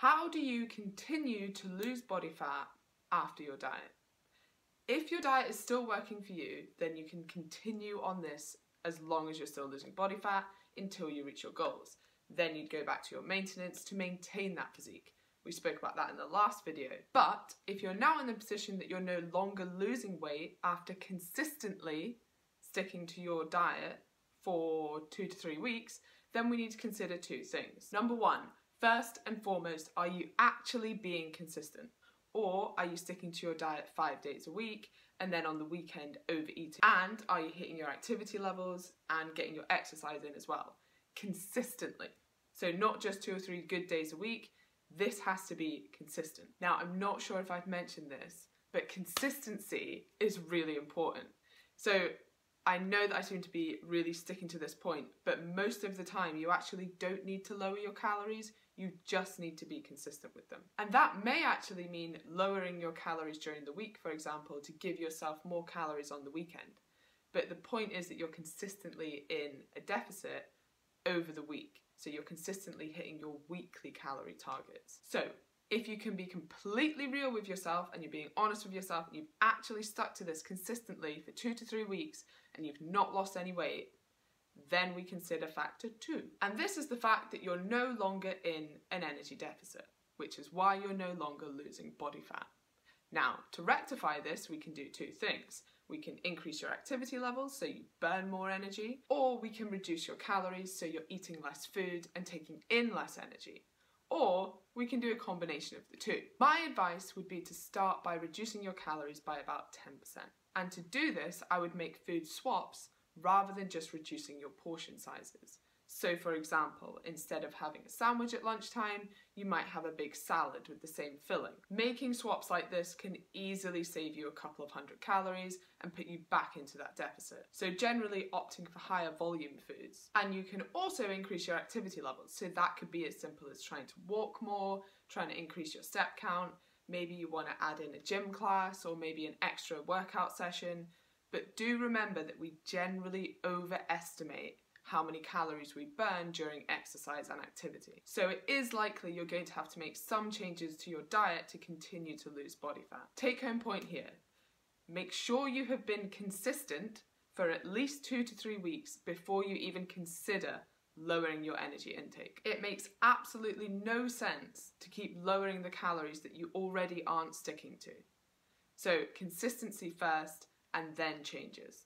How do you continue to lose body fat after your diet? If your diet is still working for you, then you can continue on this as long as you're still losing body fat until you reach your goals. Then you'd go back to your maintenance to maintain that physique. We spoke about that in the last video. But if you're now in the position that you're no longer losing weight after consistently sticking to your diet for 2 to 3 weeks, then we need to consider two things. Number one, first and foremost, are you actually being consistent? Or are you sticking to your diet 5 days a week and then on the weekend overeating? And are you hitting your activity levels and getting your exercise in as well? Consistently. So not just 2 or 3 good days a week, this has to be consistent. Now, I'm not sure if I've mentioned this, but consistency is really important. So I know that I seem to be really sticking to this point, but most of the time you actually don't need to lower your calories, you just need to be consistent with them. And that may actually mean lowering your calories during the week, for example, to give yourself more calories on the weekend. But the point is that you're consistently in a deficit over the week. So you're consistently hitting your weekly calorie targets. So if you can be completely real with yourself and you're being honest with yourself and you've actually stuck to this consistently for 2 to 3 weeks and you've not lost any weight, then we consider factor 2. And this is the fact that you're no longer in an energy deficit, which is why you're no longer losing body fat. Now, to rectify this, we can do two things. We can increase your activity levels so you burn more energy, or we can reduce your calories so you're eating less food and taking in less energy. Or we can do a combination of the two. My advice would be to start by reducing your calories by about 10%. And to do this, I would make food swaps rather than just reducing your portion sizes. So for example, instead of having a sandwich at lunchtime, you might have a big salad with the same filling. Making swaps like this can easily save you a couple of 100 calories and put you back into that deficit. So generally opting for higher volume foods. And you can also increase your activity levels. So that could be as simple as trying to walk more, trying to increase your step count. Maybe you want to add in a gym class or maybe an extra workout session. But do remember that we generally overestimate how many calories we burn during exercise and activity. So it is likely you're going to have to make some changes to your diet to continue to lose body fat. Take home point here. Make sure you have been consistent for at least 2 to 3 weeks before you even consider lowering your energy intake. It makes absolutely no sense to keep lowering the calories that you already aren't sticking to. So consistency first and then changes.